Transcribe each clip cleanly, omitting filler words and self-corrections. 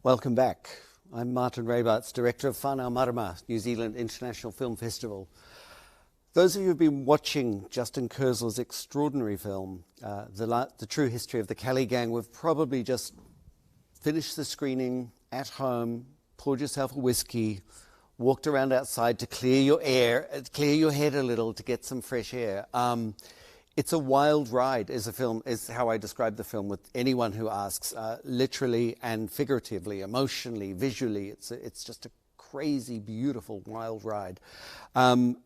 Welcome back. I'm Marten Rabarts, Director of Whanau Marama, New Zealand International Film Festival. Those of you who've been watching Justin Kurzel's extraordinary film, The True History of the Kelly Gang, we've probably just finished the screening at home, poured yourself a whiskey, walked around outside to clear your head a little to get some fresh air. It's a wild ride is how I describe the film with anyone who asks, literally and figuratively, emotionally, visually. It's just a crazy, beautiful, wild ride.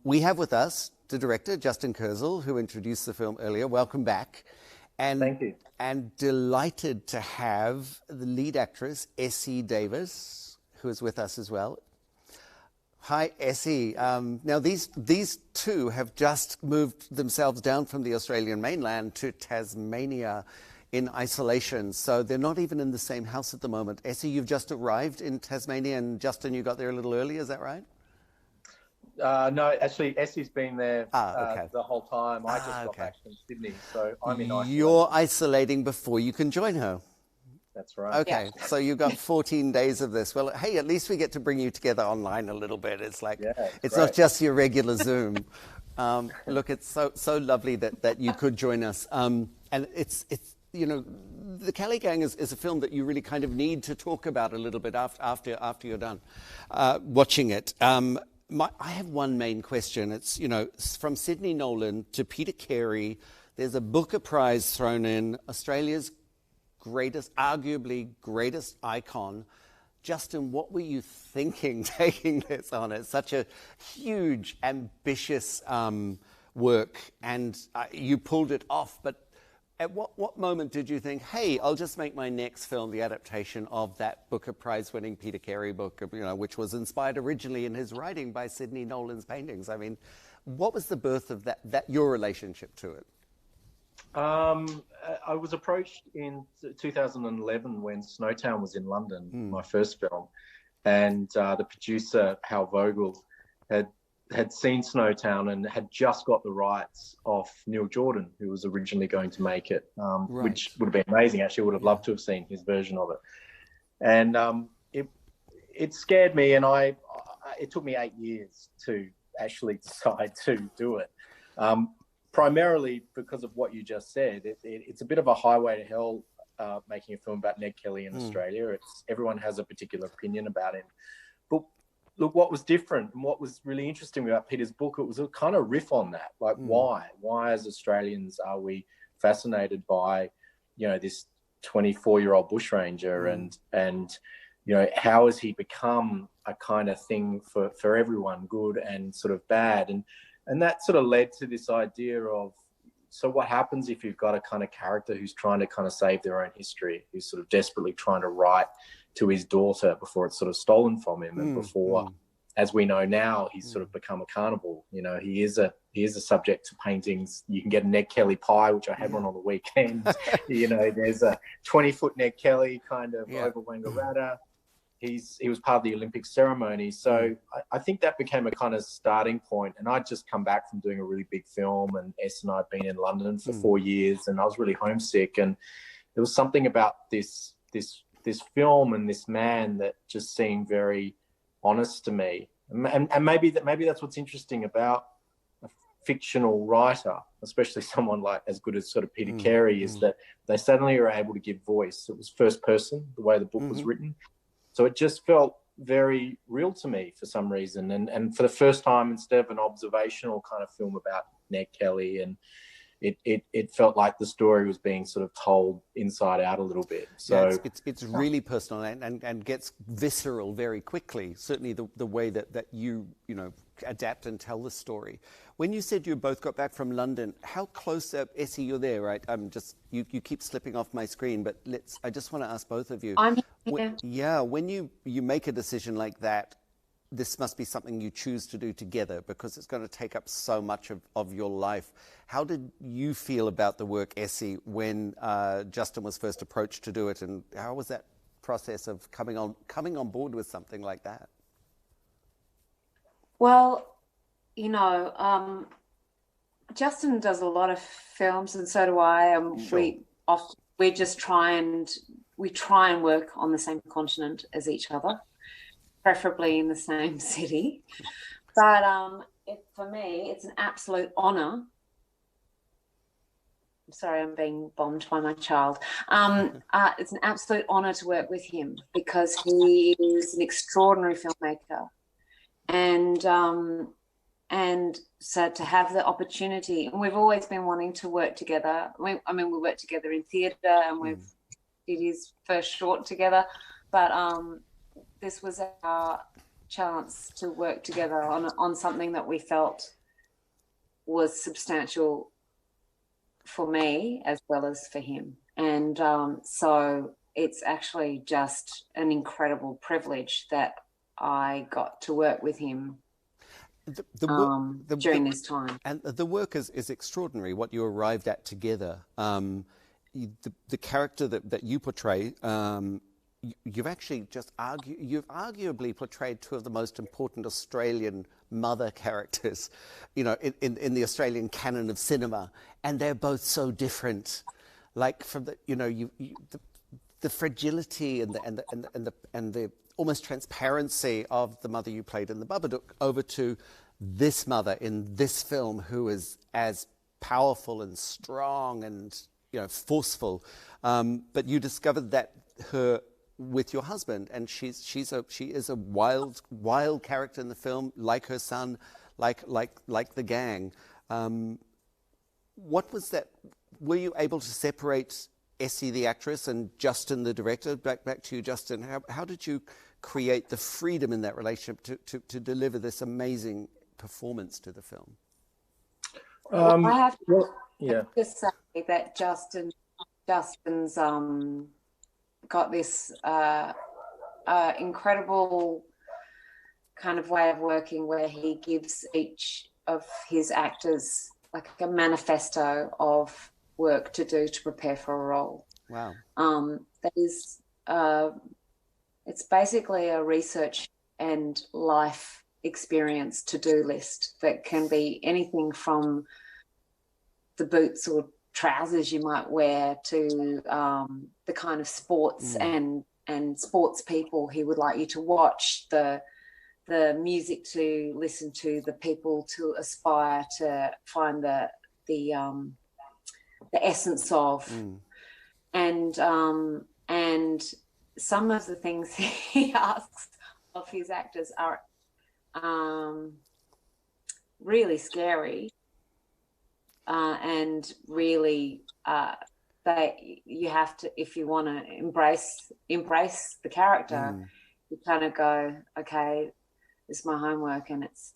We have with us the director, Justin Kurzel, who introduced the film earlier. Welcome back. And, thank you. And delighted to have the lead actress, Essie Davis, who is with us as well. Hi, Essie. Now, these two have just moved themselves down from the Australian mainland to Tasmania in isolation, so they're not even in the same house at the moment. Essie, you've just arrived in Tasmania, and Justin, you got there a little early, is that right? No, actually, Essie's been there the whole time. I just got back from Sydney, so I'm in isolation. You're isolating before you can join her. That's right. Okay, yeah. So you've got 14 days of this. Well, hey, at least we get to bring you together online a little bit. It's like, it's not just your regular Zoom. Look, it's so lovely that you could join us. And it's you know, The Kelly Gang is a film that you really kind of need to talk about a little bit after you're done watching it. I have one main question. It's, you know, from Sidney Nolan to Peter Carey, there's a Booker Prize thrown in, Australia's arguably greatest icon. Justin, what were you thinking taking this on? It's such a huge, ambitious work, and you pulled it off. But at what moment did you think, hey, I'll just make my next film the adaptation of that Booker Prize-winning Peter Carey book, you know, which was inspired originally in his writing by Sidney Nolan's paintings? I mean, what was the birth of that your relationship to it? I was approached in 2011 when Snowtown was in London, my first film, and the producer, Hal Vogel, had seen Snowtown and had just got the rights off Neil Jordan, who was originally going to make it, which would have been amazing. Actually, would have loved to have seen his version of it. And it scared me, and it took me 8 years to actually decide to do it. Primarily because of what you just said. It's a bit of a highway to hell making a film about Ned Kelly in Australia. Everyone has a particular opinion about him. But look, what was different and what was really interesting about Peter's book, it was a kind of riff on that. Like, why? Why as Australians are we fascinated by, you know, this 24-year-old bushranger and, you know, how has he become a kind of thing for everyone, good and sort of bad? And that sort of led to this idea of, so what happens if you've got a kind of character who's trying to kind of save their own history, who's sort of desperately trying to write to his daughter before it's sort of stolen from him, and before, as we know now, he's sort of become a carnival. You know, he is a subject to paintings. You can get a Ned Kelly pie, which I had one on the weekend. You know, there's a 20-foot Ned Kelly kind of over Wangaratta. He was part of the Olympic ceremony. So I think that became a kind of starting point. And I'd just come back from doing a really big film, and S and I had been in London for 4 years, and I was really homesick. And there was something about this film and this man that just seemed very honest to me. And maybe that's what's interesting about a fictional writer, especially someone like as good as sort of Peter Carey, is that they suddenly are able to give voice. It was first person, the way the book was written. So it just felt very real to me for some reason. And for the first time, instead of an observational kind of film about Ned Kelly, and it felt like the story was being sort of told inside out a little bit. So yeah, it's really personal and gets visceral very quickly. Certainly the way that you know, adapt and tell the story. When you said you both got back from London, how close, Essie, you're there, right? You keep slipping off my screen, but I just want to ask both of you. I'm here. When you make a decision like that, this must be something you choose to do together because it's going to take up so much of your life. How did you feel about the work, Essie, when Justin was first approached to do it, and how was that process of coming on board with something like that? Well, Justin does a lot of films, and so do I. Sure. We just try and work on the same continent as each other, preferably in the same city. But for me, it's an absolute honour. I'm sorry, I'm being bombed by my child. It's an absolute honour to work with him because he is an extraordinary filmmaker, and so to have the opportunity, and we've always been wanting to work together. We worked together in theatre, and we've did his first short together, but this was our chance to work together on something that we felt was substantial for me as well as for him. And so it's actually just an incredible privilege that I got to work with him during this time. And the work is extraordinary, what you arrived at together. The character that you portray, you've actually you've arguably portrayed two of the most important Australian mother characters, in the Australian canon of cinema, and they're both so different. Like from the fragility and the almost transparency of the mother you played in the Babadook over to this mother in this film, who is as powerful and strong and forceful. But you discovered that her with your husband, and she is a wild character in the film, like her son, like the gang. What was that? Were you able to separate Essie the actress and Justin the director? Back to you, Justin. How did you create the freedom in that relationship to deliver this amazing performance to the film? I have to just say that Justin's got this incredible kind of way of working where he gives each of his actors like a manifesto of work to do to prepare for a role. Wow. That is, it's basically a research and life experience to-do list that can be anything from the boots or trousers you might wear to the kind of sports and sports people he would like you to watch, the music to listen to, the people to aspire to find the essence of, and some of the things he asks of his actors are really scary, and really you have to, if you want to embrace the character, you kind of go, okay, this is my homework, and it's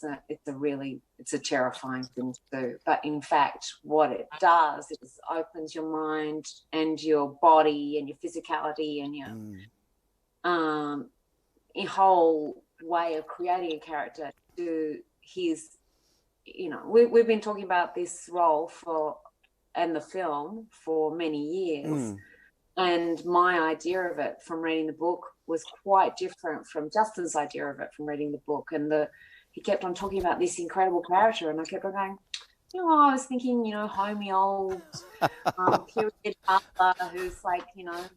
a terrifying thing to do. But in fact, what it does is opens your mind and your body and your physicality and your whole way of creating a character to his. We've been talking about this role and the film for many years, and my idea of it from reading the book was quite different from Justin's idea of it from reading the book. And he kept on talking about this incredible character, and I kept on going, I was thinking, homey old period mother who's like,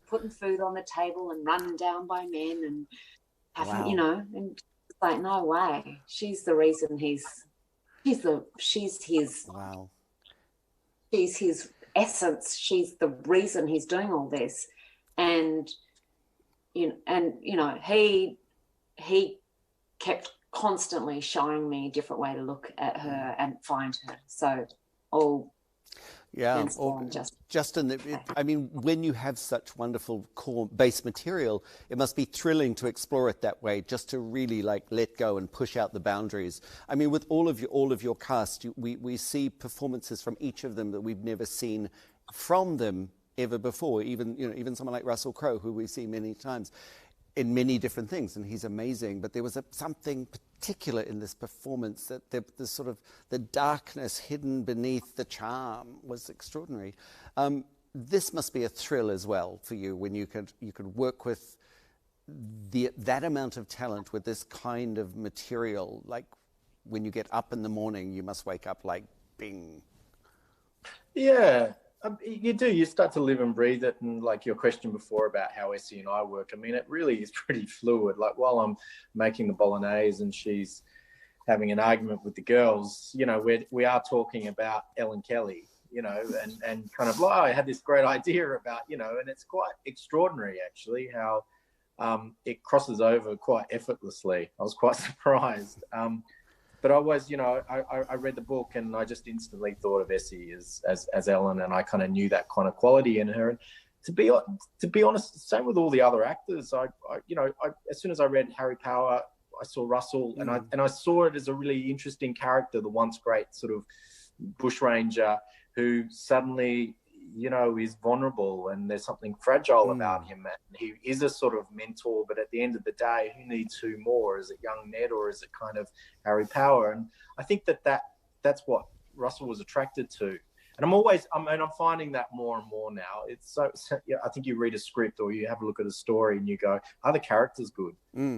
putting food on the table and running down by men and having, and it's like, no way. She's the reason she's his essence. She's the reason he's doing all this. And he kept constantly showing me a different way to look at her and find her. So Justin, I mean, when you have such wonderful core base material, it must be thrilling to explore it that way, just to really let go and push out the boundaries. I mean, with all of your cast, we see performances from each of them that we've never seen from them ever before. Even someone like Russell Crowe, who we've seen many times. in many different things, and he's amazing. But there was something particular in this performance that the sort of the darkness hidden beneath the charm was extraordinary. This must be a thrill as well for you when you could work with that amount of talent with this kind of material. Like when you get up in the morning, you must wake up like bing. Yeah. You do. You start to live and breathe it, and like your question before about how Essie and I work. I mean, it really is pretty fluid. Like while I'm making the bolognese and she's having an argument with the girls, you know, we are talking about Ellen Kelly, you know, and kind of like, I had this great idea about, you know, and it's quite extraordinary actually how it crosses over quite effortlessly. I was quite surprised. But I was, you know, I read the book and I just instantly thought of Essie as Ellen, and I kind of knew that kind of quality in her. And to be honest, same with all the other actors. As soon as I read Harry Power, I saw Russell, and I saw it as a really interesting character, the once great sort of bushranger who suddenly, you know, is vulnerable, and there's something fragile about him. And he is a sort of mentor, but at the end of the day, who needs who more? Is it young Ned or is it kind of Harry Power? And I think that's what Russell was attracted to. And I'm finding that more and more now. It's so yeah, I think you read a script or you have a look at a story and you go, are the characters good?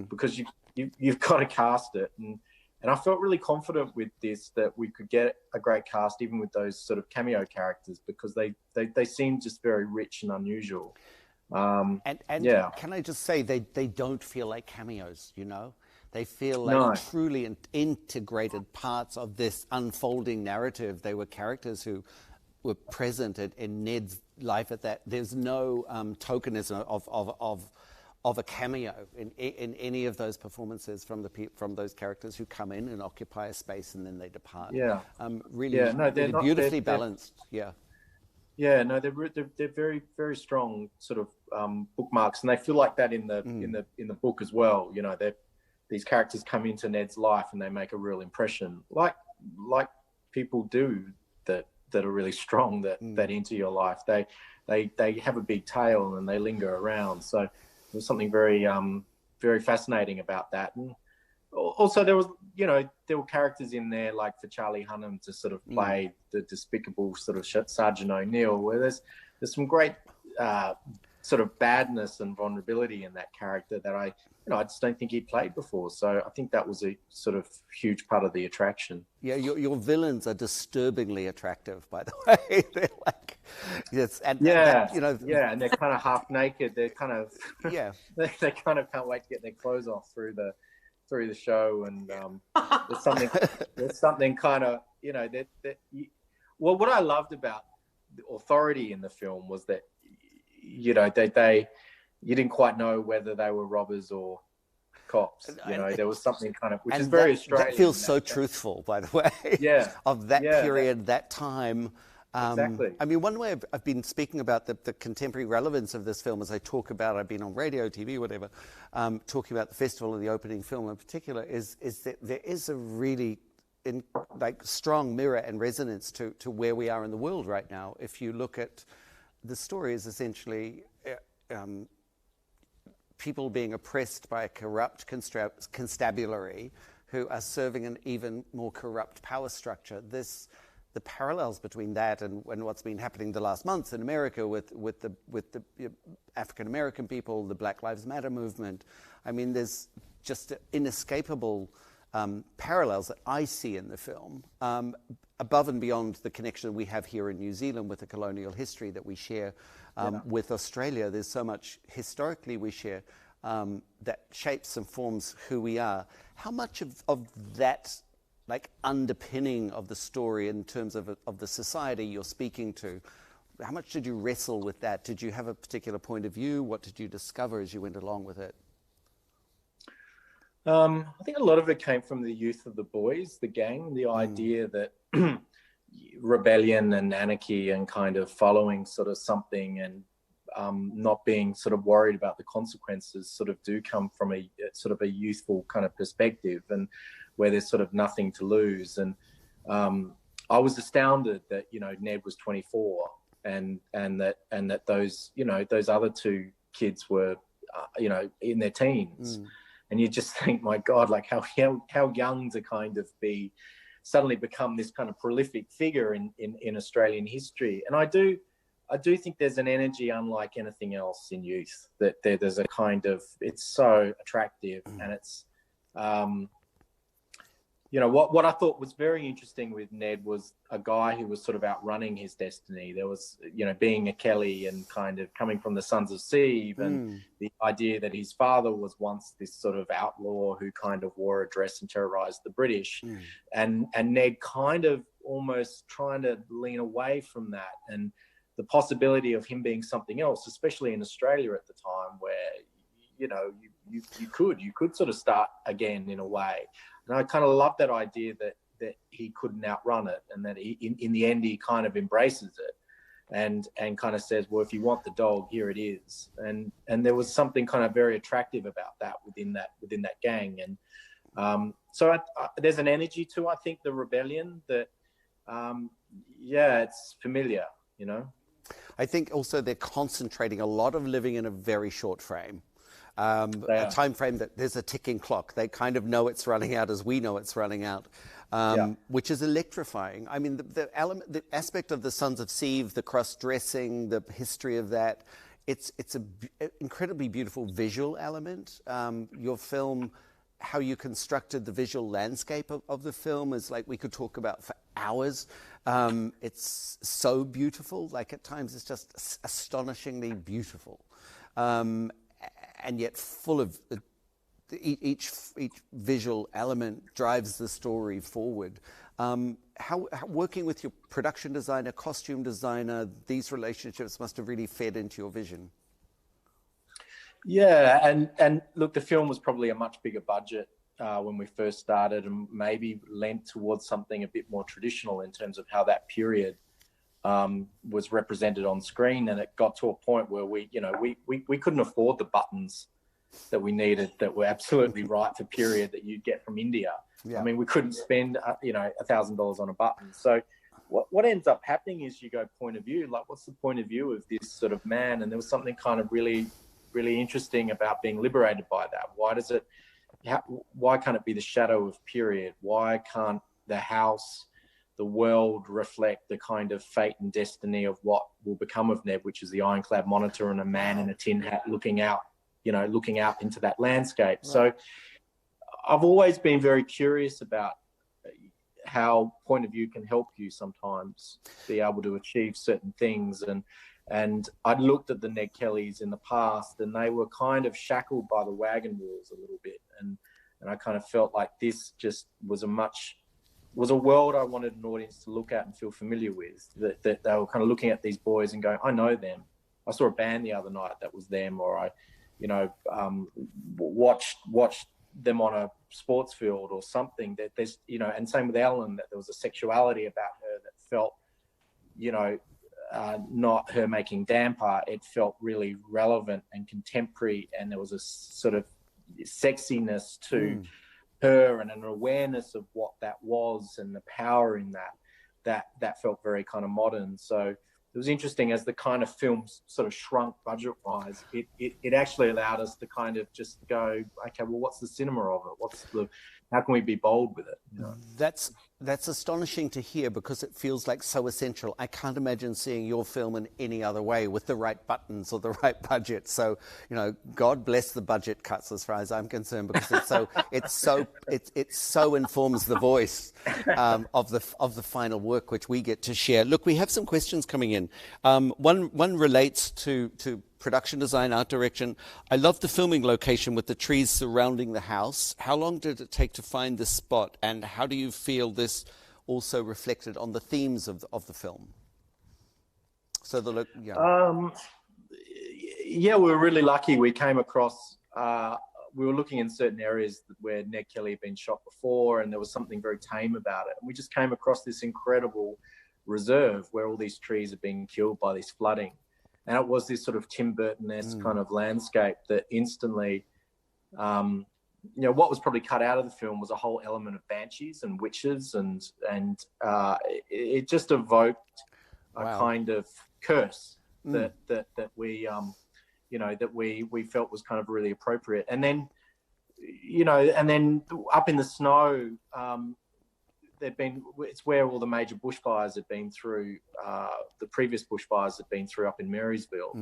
Because you've got to cast it. And I felt really confident with this that we could get a great cast, even with those sort of cameo characters, because they seem just very rich and unusual. And yeah. Can I just say, they don't feel like cameos, you know? They feel like truly integrated parts of this unfolding narrative. They were characters who were present in Ned's life at that. There's no tokenism of a cameo in any of those performances from those characters who come in and occupy a space and then they depart. Yeah, really, yeah. No, they're really beautifully balanced. Yeah. Yeah, no, they're very, very strong sort of bookmarks, and they feel like that in the book as well. You know, these characters come into Ned's life and they make a real impression, like people do that are really strong that enter your life. They have a big tail and they linger around. So there's something very very fascinating about that. And also there were characters in there like for Charlie Hunnam to sort of play the despicable sort of Sergeant O'Neill, where there's some great sort of badness and vulnerability in that character that I just don't think he'd played before. So I think that was a sort of huge part of the attraction. Yeah, your villains are disturbingly attractive, by the way. They're like, yes, and yeah, and they're kind of half naked. They're kind of they kind of can't wait to get their clothes off through the show, and there's something kind of well, what I loved about the authority in the film was that you didn't quite know whether they were robbers or cops. There was something kind of, which is very Australian. That feels so truthful, by the way. Yeah. Of that period, that time. Exactly. I mean, one way I've been speaking about the contemporary relevance of this film as I talk about, I've been on radio, TV, whatever, talking about the festival and the opening film in particular, is that there is a really strong mirror and resonance to where we are in the world right now. If you look at the story, is essentially people being oppressed by a corrupt constabulary who are serving an even more corrupt power structure. The parallels between that and what's been happening the last months in America with the African American people, the Black Lives Matter movement. I mean, there's just inescapable parallels that I see in the film, above and beyond the connection we have here in New Zealand with the colonial history that we share with Australia. There's so much historically we share that shapes and forms who we are. How much of that underpinning of the story in terms of the society you're speaking to, how much did you wrestle with that? Did you have a particular point of view? What did you discover as you went along with it? I think a lot of it came from the youth of the boys, the gang, the idea that rebellion and anarchy and kind of following sort of something and not being sort of worried about the consequences sort of do come from a sort of a youthful kind of perspective, and where there's sort of nothing to lose. And I was astounded that Ned was 24 and that those those other two kids were in their teens. And you just think, my God, like how young to kind of suddenly become this kind of prolific figure in Australian history. And I do think there's an energy unlike anything else in youth, that there's a kind of, it's so attractive. And it's, what I thought was very interesting with Ned was a guy who was sort of outrunning his destiny. There was, being a Kelly and kind of coming from the Sons of Sieve, and the idea that his father was once this sort of outlaw who kind of wore a dress and terrorized the British. And Ned kind of almost trying to lean away from that, and the possibility of him being something else, especially in Australia at the time, where, you could sort of start again in a way. And I kind of love that idea that he couldn't outrun it, and that in the end he kind of embraces it and kind of says, well, if you want the dog, here it is. And there was something kind of very attractive about that within that gang. And so there's an energy to, I think, the rebellion that, it's familiar, I think also they're concentrating a lot of living in a very short frame. A time frame that there's a ticking clock. They kind of know it's running out as we know it's running out, which is electrifying. I mean, the aspect of the Sons of Sieve, the cross-dressing, the history of that, it's an incredibly beautiful visual element. Your film, how you constructed the visual landscape of the film is like we could talk about for hours. It's so beautiful. Like at times it's just astonishingly beautiful. And yet full of each visual element drives the story forward. How working with your production designer, costume designer, these relationships must have really fed into your vision. Yeah, and look, the film was probably a much bigger budget when we first started, and maybe lent towards something a bit more traditional in terms of how that period was represented on screen. And it got to a point where we couldn't afford the buttons that we needed that were absolutely right for period that you'd get from India. I mean, we couldn't spend $1,000 on a button. So what ends up happening is you go point of view, like what's the point of view of this sort of man? And there was something kind of really, really interesting about being liberated by that. Why can't it be the shadow of period? Why can't the house, the world reflect the kind of fate and destiny of what will become of Ned, which is the ironclad monitor and a man in a tin hat looking out into that landscape. Right. So I've always been very curious about how point of view can help you sometimes be able to achieve certain things. And I'd looked at the Ned Kellys in the past, and they were kind of shackled by the wagon wheels a little bit. And I kind of felt like this just was a world I wanted an audience to look at and feel familiar with, that they were kind of looking at these boys and going, I know them. I saw a band the other night that was them, or I, watched them on a sports field or something. That there's, and same with Ellen, that there was a sexuality about her that felt, not her making damper. It felt really relevant and contemporary, and there was a sort of sexiness to her and an awareness of what that was and the power in that felt very kind of modern. So it was interesting, as the kind of films sort of shrunk budget-wise, it actually allowed us to kind of just go, okay, well, what's the cinema of it? How can we be bold with it? That's astonishing to hear, because it feels like so essential. I can't imagine seeing your film in any other way with the right buttons or the right budget. So, God bless the budget cuts as far as I'm concerned, because it so informs the voice of the final work which we get to share. Look, we have some questions coming in. One relates to production design, art direction. I love the filming location with the trees surrounding the house. How long did it take to find this spot, and how do you feel this also reflected on the themes of the film? So we were really lucky. We came across, we were looking in certain areas where Ned Kelly had been shot before, and there was something very tame about it. And we just came across this incredible reserve where all these trees are being killed by this flooding. And it was this sort of Tim Burton-esque kind of landscape that instantly, what was probably cut out of the film was a whole element of banshees and witches, and it just evoked a kind of curse that we that we felt was kind of really appropriate. And then, and then up in the snow, it's where all the major bushfires had been through, the previous bushfires had been through up in Marysville.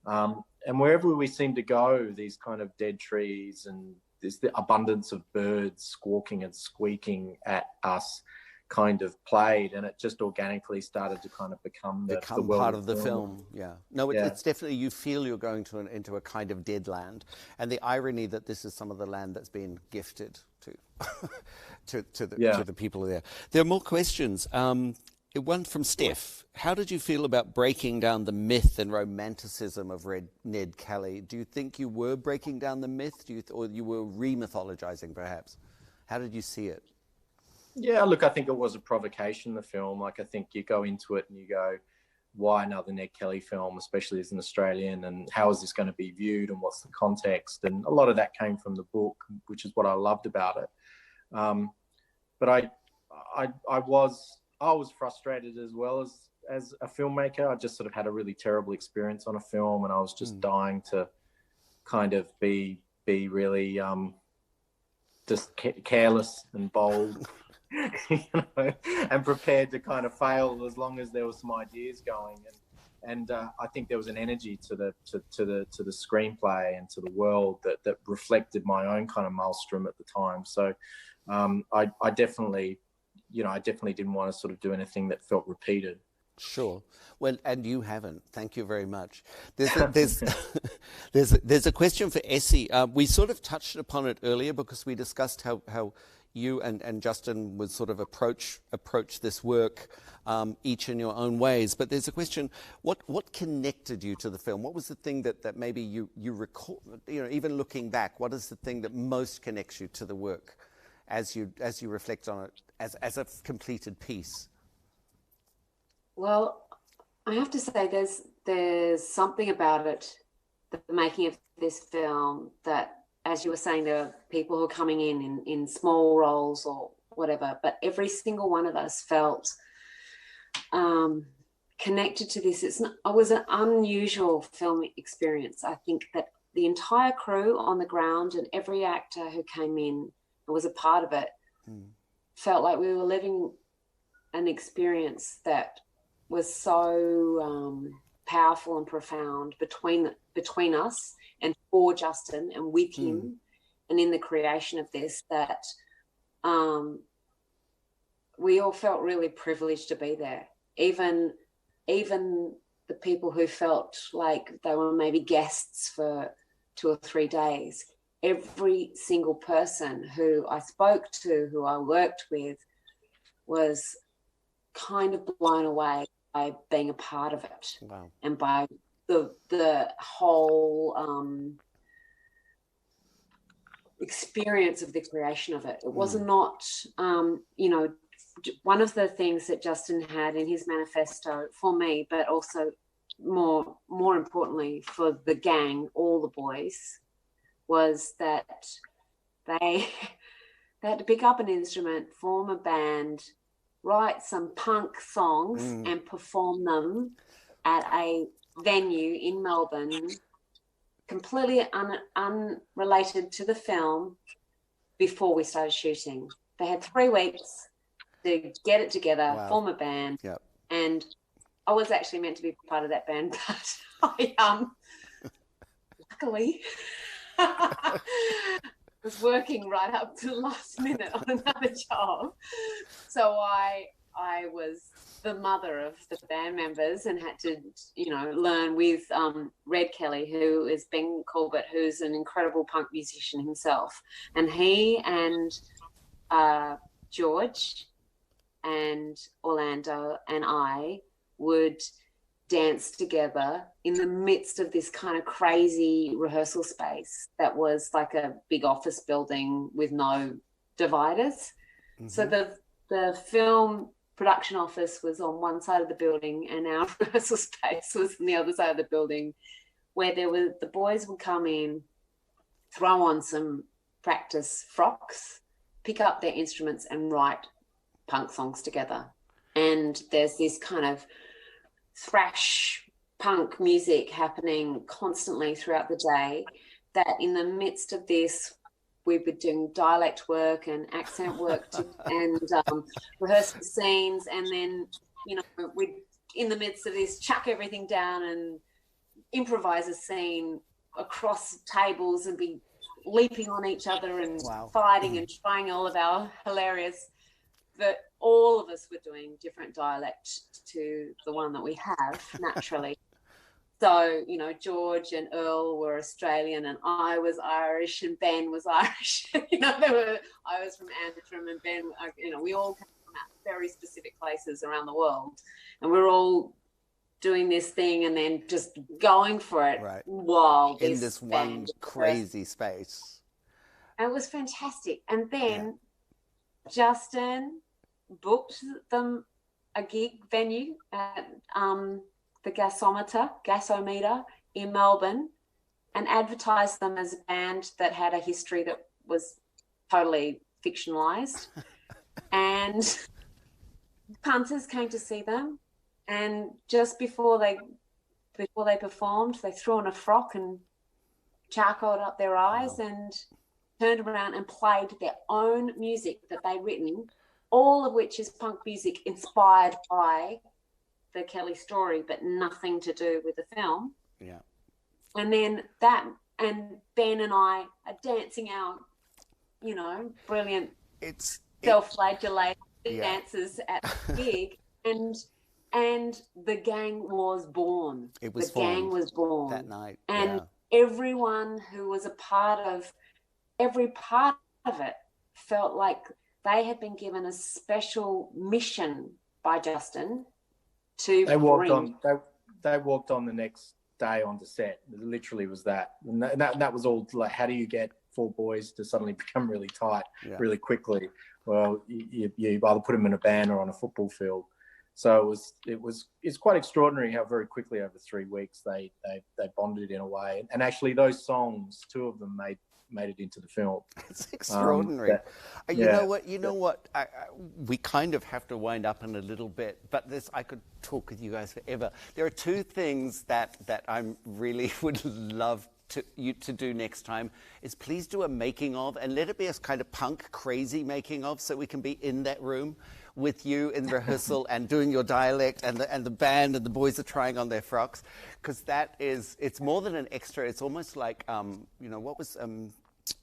And wherever we seemed to go, these kind of dead trees and there's the abundance of birds squawking and squeaking at us kind of played, and it just organically started to kind of become the world part of the film. Yeah. No, it's definitely, you feel you're going into a kind of dead land, and the irony that this is some of the land that's been gifted to the people there. There are more questions. One from Steph. How did you feel about breaking down the myth and romanticism of Ned Kelly? Do you think you were breaking down the myth, or you were re-mythologizing perhaps? How did you see it? Yeah, look, I think it was a provocation, the film. Like, I think you go into it and you go, why another Ned Kelly film, especially as an Australian, and how is this going to be viewed, and what's the context? And a lot of that came from the book, which is what I loved about it. But I was frustrated as well as a filmmaker. I just sort of had a really terrible experience on a film, and I was just dying to kind of be really just careless and bold. And prepared to kind of fail as long as there were some ideas going, and I think there was an energy to the screenplay and to the world that reflected my own kind of maelstrom at the time. So I definitely didn't want to sort of do anything that felt repeated. Sure. Well, and you haven't. Thank you very much. There's a question for Essie. We sort of touched upon it earlier because we discussed how you and Justin would sort of approach this work each in your own ways. But there's a question, what connected you to the film? What was the thing that maybe you recall, even looking back, what is the thing that most connects you to the work as you reflect on it as a completed piece? Well, I have to say there's something about it, the making of this film, that, as you were saying, there are people who are coming in small roles or whatever, but every single one of us felt connected to this. It was an unusual film experience. I think that the entire crew on the ground and every actor who came in and was a part of it felt like we were living an experience that was so powerful and profound between us and for Justin and with him and in the creation of this, that we all felt really privileged to be there. Even the people who felt like they were maybe guests for 2 or 3 days, every single person who I spoke to, who I worked with, was kind of blown away by being a part of it. Wow. And by the whole experience of the creation of it. It was not, one of the things that Justin had in his manifesto for me, but also more importantly for the gang, all the boys, was that they had to pick up an instrument, form a band, write some punk songs and perform them at a venue in Melbourne, completely unrelated to the film, before we started shooting. They had 3 weeks to get it together, form a band. Yep. And I was actually meant to be part of that band, but I luckily was working right up to the last minute on another job. So I was the mother of the band members and had to, learn with Red Kelly, who is Ben Corbett, who's an incredible punk musician himself. And he and George and Orlando and I would dance together in the midst of this kind of crazy rehearsal space that was like a big office building with no dividers. So the film production office was on one side of the building and our rehearsal space was on the other side of the building, where the boys would come in, throw on some practice frocks, pick up their instruments and write punk songs together. And there's this kind of thrash punk music happening constantly throughout the day, that in the midst of this, we've been doing dialect work and accent work and rehearsing scenes, and then, you know, we in the midst of this chuck everything down and improvise a scene across tables and be leaping on each other and fighting and trying all of our hilarious, but all of us were doing different dialect to the one that we have naturally. So, you know, George and Earl were Australian and I was Irish and Ben was Irish. You know, I was from Antrim and Ben, you know, we all came from very specific places around the world, and we're all doing this thing and then just going for it while in this one crazy space. And it was fantastic. And then Justin booked them a gig venue at the Gasometer in Melbourne, and advertised them as a band that had a history that was totally fictionalized. And punters came to see them, and just before they performed, they threw on a frock and charcoaled up their eyes and turned around and played their own music that they'd written, all of which is punk music inspired by the Kelly story, but nothing to do with the film. Yeah. And then that, and Ben and I are dancing our, you know, brilliant self-flagellated dances at the gig, and the gang was born. It was the gang was born that night, and everyone who was a part of every part of it felt like they had been given a special mission by Justin to they walked on the next day onto set. It literally was that. And that was all like, how do you get four boys to suddenly become really tight really quickly? Well, you either put them in a band or on a football field. So it's quite extraordinary how very quickly over 3 weeks they bonded in a way. And actually those songs, 2 of them made it into the film. It's extraordinary. You know what? We kind of have to wind up in a little bit, but I could talk with you guys forever. There are 2 things that I really would love you to do next time. Is please do a making of, and let it be a kind of punk crazy making of, so we can be in that room with you in rehearsal and doing your dialect, and the band and the boys are trying on their frocks, because it's more than an extra. It's almost like you know, what was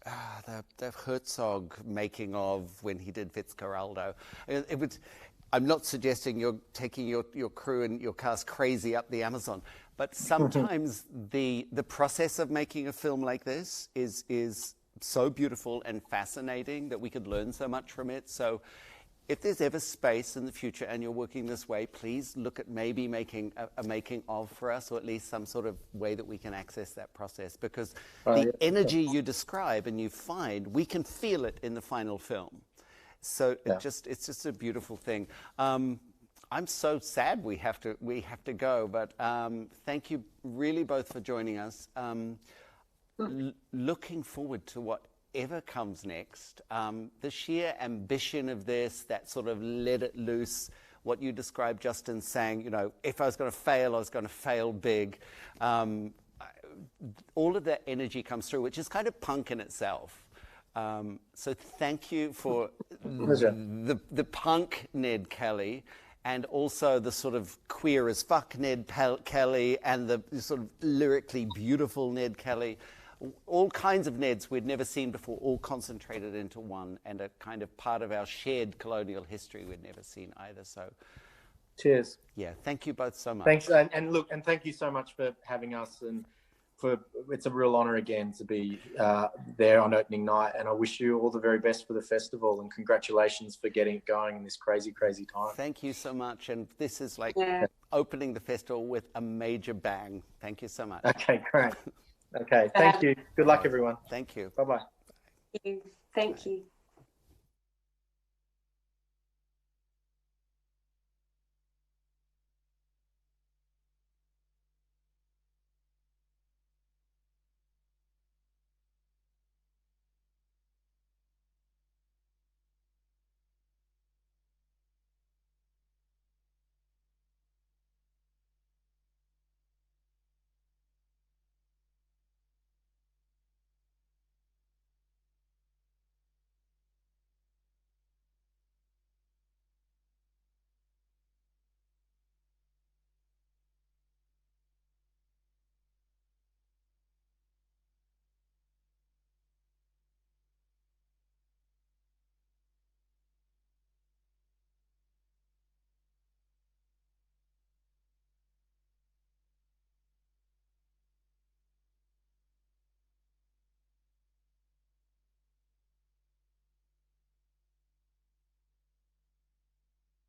the Herzog making of when he did Fitzcarraldo. I'm not suggesting you're taking your crew and your cast crazy up the Amazon, but sometimes the process of making a film like this is so beautiful and fascinating that we could learn so much from it. So if there's ever space in the future and you're working this way, please look at maybe making a making of for us, or at least some sort of way that we can access that process, because the energy you describe and you find, we can feel it in the final film. So it's just a beautiful thing. I'm so sad we have to go, but thank you really both for joining us. Looking forward to whatever comes next. The sheer ambition of this, that sort of let it loose, what you described, Justin, saying, you know, if I was going to fail, I was going to fail big. All of that energy comes through, which is kind of punk in itself. So thank you for the punk Ned Kelly, and also the sort of queer as fuck Ned Kelly, and the sort of lyrically beautiful Ned Kelly. All kinds of Neds we'd never seen before, all concentrated into one, and a kind of part of our shared colonial history we'd never seen either. So cheers. Yeah, thank you both so much. Thanks, and look, and thank you so much for having us, and it's a real honor again to be there on opening night, and I wish you all the very best for the festival, and congratulations for getting it going in this crazy time. Thank you so much, and this is like opening the festival with a major bang. Thank you so much. Okay, great. Okay, thank you. Good luck, everyone. Thank you. Bye-bye. Thank you.